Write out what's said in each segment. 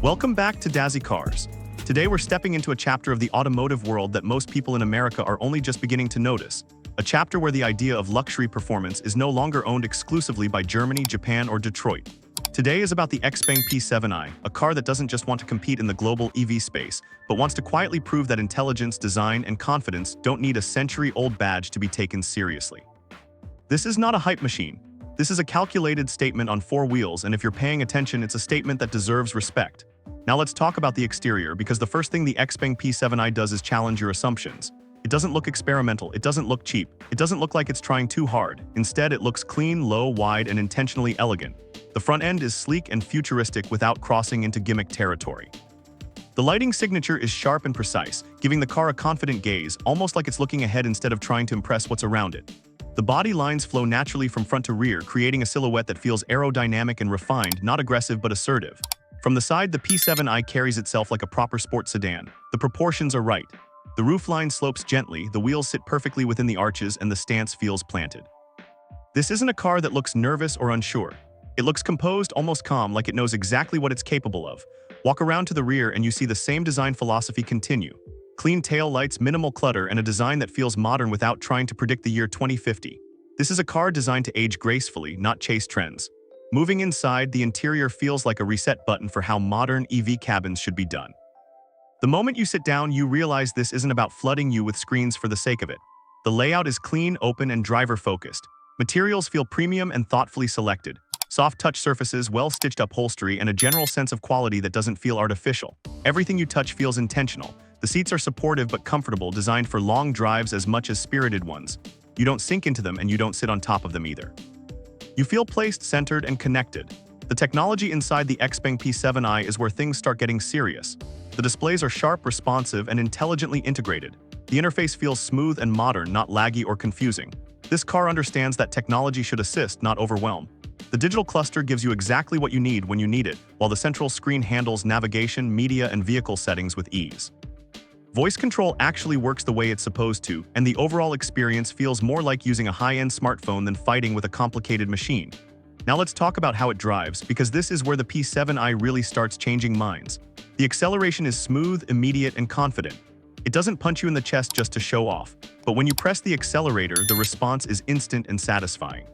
Welcome back to Dazzy Cars. Today we're stepping into a chapter of the automotive world that most people in America are only just beginning to notice. A chapter where the idea of luxury performance is no longer owned exclusively by Germany, Japan, or Detroit. Today is about the XPeng P7i, a car that doesn't just want to compete in the global EV space, but wants to quietly prove that intelligence, design, and confidence don't need a century-old badge to be taken seriously. This is not a hype machine. This is a calculated statement on four wheels, and if you're paying attention, it's a statement that deserves respect. Now let's talk about the exterior, because the first thing the XPeng P7i does is challenge your assumptions. It doesn't look experimental, it doesn't look cheap, it doesn't look like it's trying too hard. Instead, it looks clean, low, wide, and intentionally elegant. The front end is sleek and futuristic without crossing into gimmick territory. The lighting signature is sharp and precise, giving the car a confident gaze, almost like it's looking ahead instead of trying to impress what's around it. The body lines flow naturally from front to rear, creating a silhouette that feels aerodynamic and refined, not aggressive but assertive. From the side, the P7i carries itself like a proper sports sedan. The proportions are right. The roofline slopes gently, the wheels sit perfectly within the arches, and the stance feels planted. This isn't a car that looks nervous or unsure. It looks composed, almost calm, like it knows exactly what it's capable of. Walk around to the rear and you see the same design philosophy continue. Clean tail lights, minimal clutter, and a design that feels modern without trying to predict the year 2050. This is a car designed to age gracefully, not chase trends. Moving inside, the interior feels like a reset button for how modern EV cabins should be done. The moment you sit down, you realize this isn't about flooding you with screens for the sake of it. The layout is clean, open, and driver-focused. Materials feel premium and thoughtfully selected. Soft touch surfaces, well-stitched upholstery, and a general sense of quality that doesn't feel artificial. Everything you touch feels intentional. The seats are supportive but comfortable, designed for long drives as much as spirited ones. You don't sink into them and you don't sit on top of them either. You feel placed, centered, and connected. The technology inside the XPeng P7i is where things start getting serious. The displays are sharp, responsive, and intelligently integrated. The interface feels smooth and modern, not laggy or confusing. This car understands that technology should assist, not overwhelm. The digital cluster gives you exactly what you need when you need it, while the central screen handles navigation, media, and vehicle settings with ease. Voice control actually works the way it's supposed to, and the overall experience feels more like using a high-end smartphone than fighting with a complicated machine. Now let's talk about how it drives, because this is where the P7i really starts changing minds. The acceleration is smooth, immediate, and confident. It doesn't punch you in the chest just to show off, but when you press the accelerator, the response is instant and satisfying.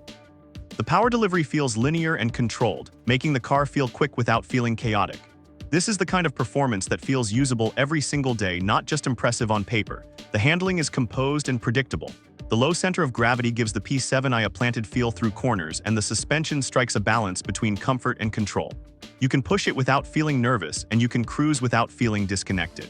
The power delivery feels linear and controlled, making the car feel quick without feeling chaotic. This is the kind of performance that feels usable every single day, not just impressive on paper. The handling is composed and predictable. The low center of gravity gives the P7i a planted feel through corners, and the suspension strikes a balance between comfort and control. You can push it without feeling nervous, and you can cruise without feeling disconnected.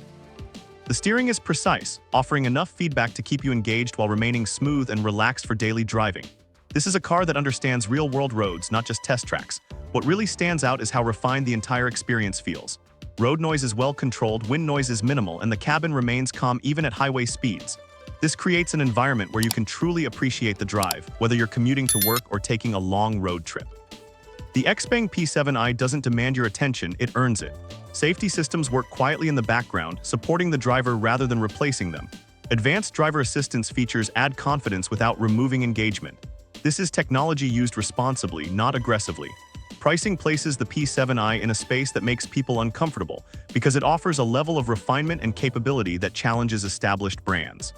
The steering is precise, offering enough feedback to keep you engaged while remaining smooth and relaxed for daily driving. This is a car that understands real-world roads, not just test tracks. What really stands out is how refined the entire experience feels. Road noise is well controlled, wind noise is minimal, and the cabin remains calm even at highway speeds. This creates an environment where you can truly appreciate the drive, whether you're commuting to work or taking a long road trip. The XPeng P7i doesn't demand your attention, it earns it. Safety systems work quietly in the background, supporting the driver rather than replacing them. Advanced driver assistance features add confidence without removing engagement. This is technology used responsibly, not aggressively. Pricing places the P7i in a space that makes people uncomfortable, because it offers a level of refinement and capability that challenges established brands.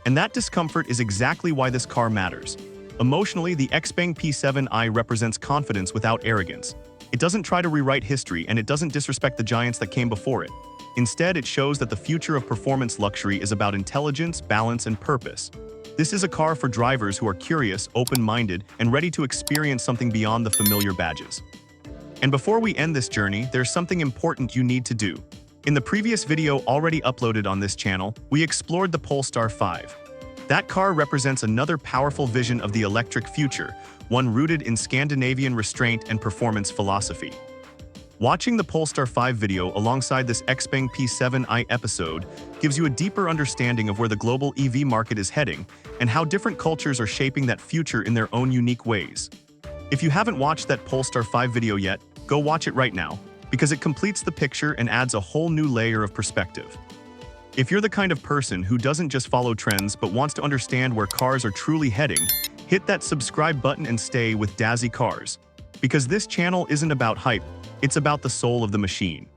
And that discomfort is exactly why this car matters. Emotionally, the XPeng P7i represents confidence without arrogance. It doesn't try to rewrite history, and it doesn't disrespect the giants that came before it. Instead, it shows that the future of performance luxury is about intelligence, balance, and purpose. This is a car for drivers who are curious, open-minded, and ready to experience something beyond the familiar badges. And before we end this journey, there's something important you need to do. In the previous video already uploaded on this channel, we explored the Polestar 5. That car represents another powerful vision of the electric future, one rooted in Scandinavian restraint and performance philosophy. Watching the Polestar 5 video alongside this XPeng P7i episode gives you a deeper understanding of where the global EV market is heading and how different cultures are shaping that future in their own unique ways. If you haven't watched that Polestar 5 video yet, go watch it right now, because it completes the picture and adds a whole new layer of perspective. If you're the kind of person who doesn't just follow trends but wants to understand where cars are truly heading, hit that subscribe button and stay with Dazzy Cars. Because this channel isn't about hype, it's about the soul of the machine.